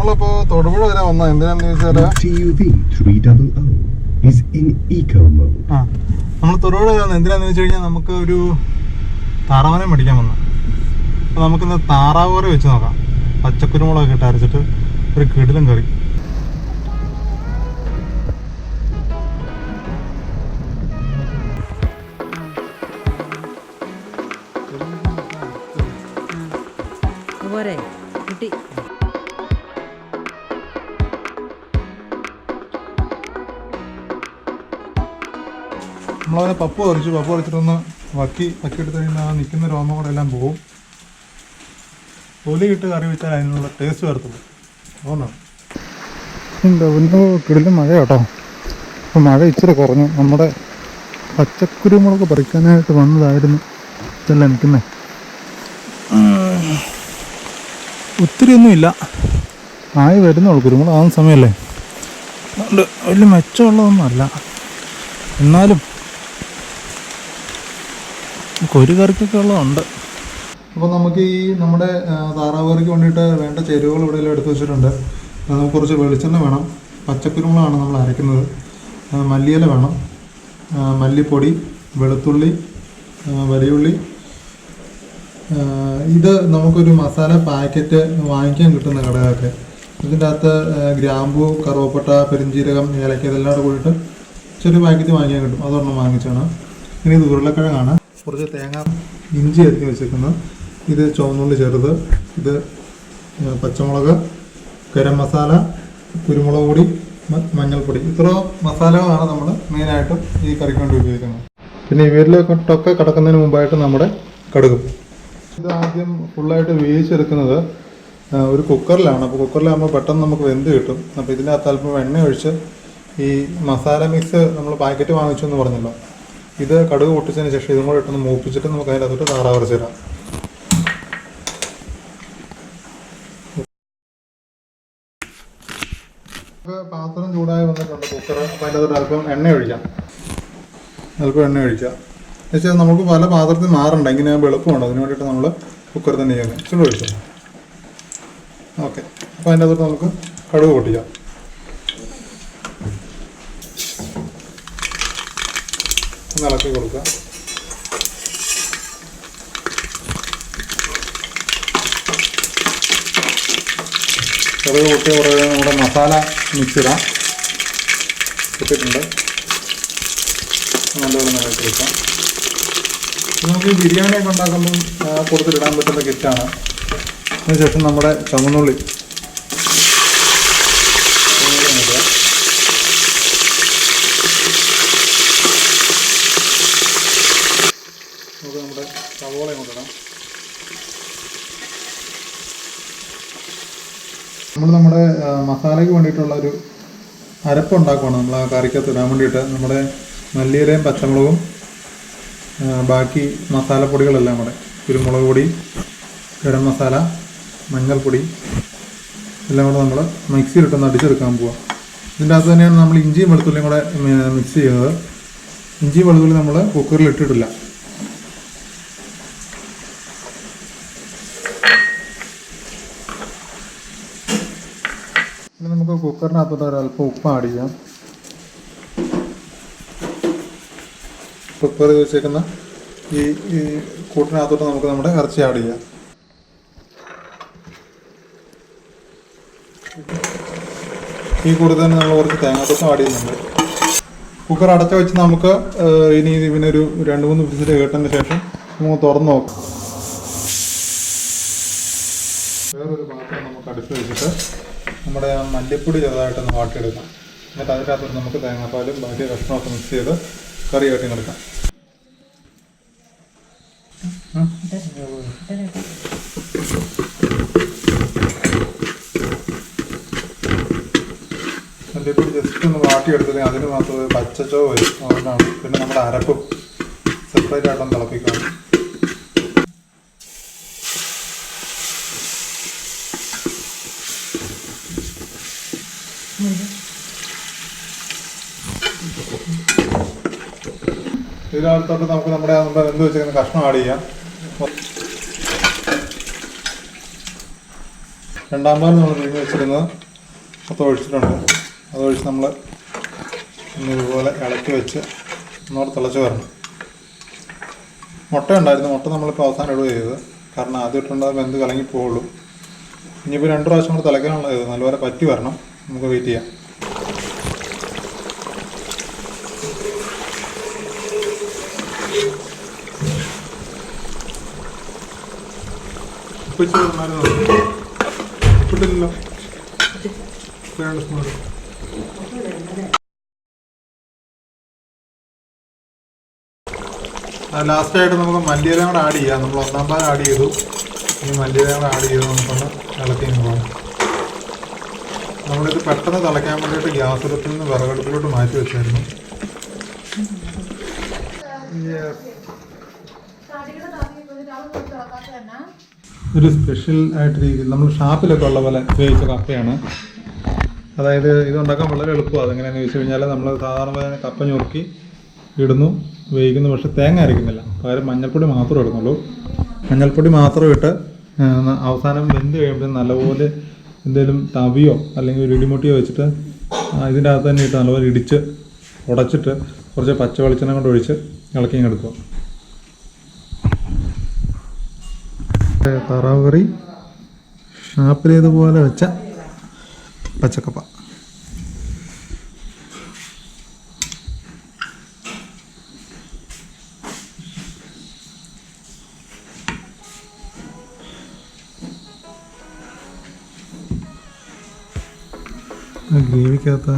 നമ്മളിപ്പോൾ തൊടുപുഴ വരെ വന്ന എന്തിനാന്ന് ചോദിച്ചാൽ നമ്മൾ തൊടുപുഴ വരെ വന്ന എന്തിനാന്ന് വെച്ച് കഴിഞ്ഞാൽ നമുക്ക് ഒരു താറാവിനെ മേടിക്കാൻ വന്നു. അപ്പോൾ നമുക്കിന്ന് താറാവ് കറി വെച്ച് നോക്കാം. പച്ചക്കുരുമുളകൊക്കെ ഇട്ട് അരച്ചിട്ട് ഒരു കിടിലൻ കറി. നമ്മളതിനെ പപ്പ് പറിച്ചിട്ടൊന്ന് വക്കിയെടുത്ത് കഴിയുമ്പോൾ ആ നിൽക്കുന്ന രോമം കൂടെ എല്ലാം പോവും. തൊലി ഇട്ട് കറി വെച്ചാൽ അതിനുള്ള ടേസ്റ്റ് വരത്തുള്ളൂ. അതുകൊണ്ടാണ് ഒന്ന് കിടിലും മഴ കേട്ടോ. അപ്പോൾ മഴ ഇച്ചിരി കുറഞ്ഞു. നമ്മുടെ പച്ചക്കുരുമുളക് പറിക്കാനായിട്ട് വന്നതായിരുന്നു ഇതെല്ലാം നിൽക്കുന്നത്. ഒത്തിരിയൊന്നുമില്ല, ആയി വരുന്നുള്ളൂ. കുരുമുളക് ആവുന്ന സമയമല്ലേ, അതുകൊണ്ട് വലിയ മെച്ചമുള്ളതൊന്നും അല്ല. എന്നാലും ഒരു കറിക്കൊക്കെ ഉള്ളതുണ്ട്. അപ്പോൾ നമുക്ക് ഈ നമ്മുടെ താറാവ് കറിക്ക് വേണ്ടിയിട്ട് വേണ്ട ചേരുവകൾ ഇവിടെ എടുത്ത് വെച്ചിട്ടുണ്ട്. നമുക്ക് കുറച്ച് വെളിച്ചെണ്ണ വേണം, പച്ചക്കുരുമുളകാണ് നമ്മൾ അരയ്ക്കുന്നത്, മല്ലിയില വേണം, മല്ലിപ്പൊടി, വെളുത്തുള്ളി, വലിയുള്ളി. ഇത് നമുക്കൊരു മസാല പാക്കറ്റ് വാങ്ങിക്കാൻ കിട്ടുന്ന കടകളൊക്കെ. ഇതിൻ്റെ അകത്ത് ഗ്രാമ്പൂ, കറുവപ്പട്ട, പെരിഞ്ചീരകം, ഏലക്ക ഇതെല്ലാം കൂടെ കൂടിയിട്ട് ചെറിയ പാക്കറ്റ് വാങ്ങിക്കാൻ കിട്ടും. അതൊരെണ്ണം വാങ്ങിച്ചാണ്. ഇനി ഇത് ഉരുളക്കിഴങ്ങാണ്, കുറച്ച് തേങ്ങ, ഇഞ്ചി അരിഞ്ഞ് വെച്ചേക്കുന്നത്, ഇത് ചുവന്നുള്ളി ചെറുത്, ഇത് പച്ചമുളക്, ഗരം മസാല, കുരുമുളക് പൊടി, മഞ്ഞൾപ്പൊടി. ഇത്ര മസാലകളാണ് നമ്മൾ മെയിനായിട്ടും ഈ കറിക്ക് വേണ്ടി ഉപയോഗിക്കുന്നത്. പിന്നെ ഇവരിലോട്ടൊക്കെ കിടക്കുന്നതിന് മുമ്പായിട്ട് നമ്മുടെ കടുകും. ഇത് ആദ്യം ഫുള്ളായിട്ട് വേവിച്ചെടുക്കുന്നത് ഒരു കുക്കറിലാണ്. അപ്പോൾ കുക്കറിലാകുമ്പോൾ പെട്ടെന്ന് നമുക്ക് വെന്ത് കിട്ടും. അപ്പോൾ ഇതിൻ്റെ അകത്ത് അല്പം എണ്ണ ഒഴിച്ച് ഈ മസാല മിക്സ് നമ്മൾ പാക്കറ്റ് വാങ്ങിച്ചു എന്ന് പറഞ്ഞല്ലോ, ഇത് കടുക് പൊട്ടിച്ചതിന് ശേഷം ഇതും കൂടെ ഇട്ടൊന്ന് മൂപ്പിച്ചിട്ട് നമുക്ക് അതിൻ്റെ അകത്തോട്ട് താറാവ് അരച്ച് തരാം. പാത്രം ചൂടായി വന്നിട്ടുണ്ട് കുക്കർ. അപ്പോൾ അതിൻ്റെ അകത്തോട്ട് അല്പം എണ്ണ ഒഴിക്കാം. എന്നുവെച്ചാൽ നമുക്ക് പല പാത്രത്തിൽ മാറണ്ട, ഇങ്ങനെ എളുപ്പമുണ്ട്. അതിന് വേണ്ടിയിട്ട് നമ്മൾ കുക്കർ തന്നെ ചെയ്യുന്നത്. ചൂട് ഒഴിച്ചു. ഓക്കെ, അപ്പോൾ അതിൻ്റെ അകത്തോട്ട് നമുക്ക് കടുക് പൊട്ടിക്കാം. ഇളക്കി കൊടുക്കുക. കടുക് പൊട്ടി കുറേ നമ്മുടെ മസാല മിക്സ് ഇടാം. ഇട്ടിട്ടുണ്ട്, നല്ലപോലെ ഇളക്കി കൊടുക്കാം. നമുക്ക് ഈ ബിരിയാണിയൊക്കെ ഉണ്ടാക്കുമ്പം കൊടുത്തിടാൻ പറ്റുന്ന കിറ്റാണ്. അതിനുശേഷം നമ്മുടെ ചുവന്നുള്ളി നമുക്ക് നമ്മുടെ സവോള കൊണ്ടിടാം. നമ്മുടെ മസാലയ്ക്ക് വേണ്ടിയിട്ടുള്ള ഒരു അരപ്പുണ്ടാക്കുകയാണ്. നമ്മൾ ആ കറിക്കകത്ത് ഇടാൻ വേണ്ടിയിട്ട് നമ്മുടെ മല്ലിയിലയും പച്ചമുളകും ബാക്കി മസാലപ്പൊടികളെല്ലാം കൂടെ, കുരുമുളക് പൊടി, ഗരം മസാല, മഞ്ഞൾപ്പൊടി എല്ലാം കൂടെ നമ്മൾ മിക്സിയിലിട്ടൊന്ന് അടിച്ചെടുക്കാൻ പോവാം. ഇതിൻ്റെ അകത്ത് തന്നെയാണ് നമ്മൾ ഇഞ്ചിയും വെളുത്തുള്ളിയും കൂടെ മിക്സ് ചെയ്യുന്നത്. ഇഞ്ചി വെളുത്തുള്ളി നമ്മൾ കുക്കറിൽ ഇട്ടിട്ടില്ല. ഇനി നമുക്ക് കുക്കറിനകത്തോട്ട് ഒരല്പം ഉപ്പ് ആഡ് ചെയ്യാം. പ്രിപ്പയർ ചെയ്ത് വെച്ചേക്കുന്ന ഈ കൂട്ടിനകത്തോട്ട് നമുക്ക് നമ്മുടെ ഇറച്ചി ആഡ് ചെയ്യാം. ഈ കൂടെ തന്നെ നമ്മൾ കുറച്ച് തേങ്ങാക്കൊത്തും ആഡ് ചെയ്യുന്നുണ്ട്. കുക്കർ അടച്ച വെച്ച് നമുക്ക് ഇനി ഇതിനൊരു 2-3 വിസിൽ കേട്ടതിന് ശേഷം നമുക്ക് തുറന്ന് നോക്കാം. വേറൊരു പാത്രം നമുക്ക് അടുത്ത് വെച്ചിട്ട് നമ്മുടെ മല്ലിപ്പൊടി ചെറുതായിട്ടൊന്ന് വാട്ടിയെടുക്കാം. എന്നിട്ട് അതിൻ്റെ അകത്ത് നമുക്ക് തേങ്ങാപ്പാലും ബാക്കി കഷ്ണമൊക്കെ മിക്സ് ചെയ്ത് കറി ആയിട്ട് എടുക്കാം. മല്ലിപ്പൊടി ജസ്റ്റ് ഒന്ന് വാട്ടിയെടുത്തത് അതിന് മാത്രം പച്ചച്ചോ വരും. അതുകൊണ്ടാണ്. പിന്നെ നമ്മുടെ അരപ്പും സെപ്പറേറ്റ് ആയിട്ടൊന്ന് തിളപ്പിക്കണം. ഇതിനകത്തോട്ട് നമുക്ക് നമ്മുടെ വെന്ത് വെച്ചിരിക്കുന്ന കഷ്ണം ആഡ് ചെയ്യാം. രണ്ടാം പാൽ നമ്മൾ പിഴിഞ്ഞ് വെച്ചിരുന്നത് മൊത്തം ഒഴിച്ചിട്ടുണ്ട്. അതൊഴിച്ച് നമ്മൾ ഇതുപോലെ ഇളക്കി വെച്ച് ഒന്നോടെ തിളച്ച് വരണം. മുട്ട ഉണ്ടായിരുന്നു. മുട്ട നമ്മളിപ്പോൾ അവസാനം ഇടുക ചെയ്തത്. കാരണം ആദ്യം ഇട്ടുണ്ടാകും വെന്ത് കലങ്ങി പോവുള്ളൂ. ഇനിയിപ്പോൾ 2 പ്രാവശ്യം കൂടെ തിളയ്ക്കാനുള്ള ഇത് നല്ലപോലെ പറ്റി വരണം. നമുക്ക് വെയിറ്റ് ചെയ്യാം. ഉപ്പിട്ടില്ലല്ലോ. ലാസ്റ്റായിട്ട് നമുക്ക് മല്ലിയില കൂടെ ആഡ് ചെയ്യാം. നമ്മൾ 1-ാം പാൽ ആഡ് ചെയ്തു. ഇനി മല്ലിയില കൂടെ ആഡ് ചെയ്ത് നമുക്കൊന്ന് ഇളക്കി പോകാം. നമ്മളിത് പെട്ടെന്ന് തിളയ്ക്കാൻ വേണ്ടിയിട്ട് ഗ്യാസടുപ്പിൽ നിന്ന് വിറകടുപ്പിലോട്ട് മാറ്റി വെച്ചായിരുന്നു. ഒരു സ്പെഷ്യൽ ആയിട്ട് രീതിയിൽ നമ്മൾ ഷാപ്പിലൊക്കെ ഉള്ള പോലെ ഉപയോഗിച്ച കപ്പയാണ്. അതായത് ഇതുണ്ടാക്കാൻ വളരെ എളുപ്പമാണ്. അതെങ്ങനെയാണെന്ന് ചോദിച്ചു കഴിഞ്ഞാൽ നമ്മൾ സാധാരണ കപ്പ ഞുറുക്കി ഇടുന്നു, വേവിക്കുന്നു. പക്ഷേ തേങ്ങ അരയ്ക്കുന്നില്ല. പകരം മഞ്ഞൾപ്പൊടി മാത്രമേ ഇടുന്നുള്ളൂ. മഞ്ഞൾപ്പൊടി മാത്രം ഇട്ട് അവസാനം വെന്ത് കഴിയുമ്പോൾ നല്ലപോലെ എന്തെങ്കിലും തവിയോ അല്ലെങ്കിൽ ഒരു ഇടിമുട്ടിയോ വെച്ചിട്ട് ഇതിൻ്റെ അകത്ത് തന്നെ ഇട്ട് നല്ലപോലെ ഇടിച്ച് ഉടച്ചിട്ട് കുറച്ച് പച്ച വെളിച്ചെണ്ണ കൊണ്ട് ഒഴിച്ച് ഇളക്കി എടുക്കുക. താറാവ് കറി ഷാപ്പിലേതുപോലെ വെച്ച പച്ചക്കപ്പ. ഗ്രേവിക്കകത്ത്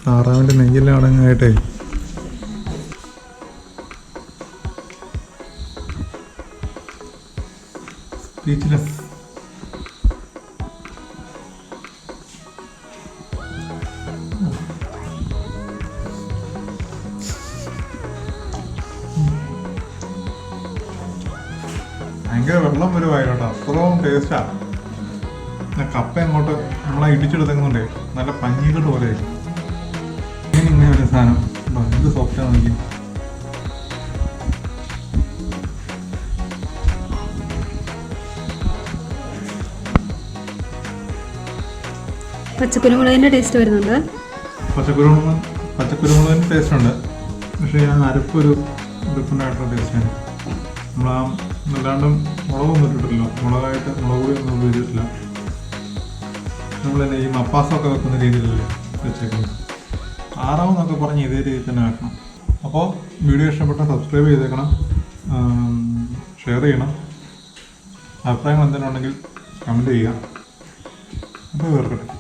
താറാവിൻ്റെ നെയ്യെല്ലാം അടങ്ങായിട്ടേ സ്പീച്ച്ലെസ്. ഭയങ്കര വെള്ളം വരുവായിട്ടോ. അത്രയും ടേസ്റ്റാണ്. കപ്പ അങ്ങോട്ട് നമ്മളെ ഇടിച്ചെടുത്തേക്കുന്നുണ്ടേ നല്ല പഞ്ഞീകട്ട് പോലെ. ഇങ്ങനെ ഒരു സാധനം എന്ത് സോഫ്റ്റാണ് നോക്കി. പച്ചക്കുരുമുളകിൻ്റെ ടേസ്റ്റ് വരുന്നുണ്ട്. പച്ചക്കുരുമുളകിൻ്റെ ടേസ്റ്റ് ഉണ്ട്. പക്ഷേ ഞാൻ അരപ്പൊരു ഡിഫറെൻ്റ് ആയിട്ടുള്ള ടേസ്റ്റാണ്. നമ്മൾ അല്ലാണ്ടും മുളകൊന്നും ഇട്ടിട്ടില്ല. മുളക് പൊടി ഒന്നും ഉപയോഗിച്ചിട്ടില്ല. നമ്മൾ തന്നെ ഈ മപ്പാസമൊക്കെ വെക്കുന്ന രീതിയിലല്ലേ വെച്ചേക്കുന്നത്. താറാവെന്നൊക്കെ പറഞ്ഞ് ഇതേ രീതിയിൽ തന്നെ വെക്കണം. അപ്പോൾ വീഡിയോ ഇഷ്ടപ്പെട്ടാൽ സബ്സ്ക്രൈബ് ചെയ്തേക്കണം, ഷെയർ ചെയ്യണം. അഭിപ്രായങ്ങൾ എന്തെങ്കിലും ഉണ്ടെങ്കിൽ കമൻറ്റ് ചെയ്യുക. അപ്പോൾ വേർക്കട്ടെ.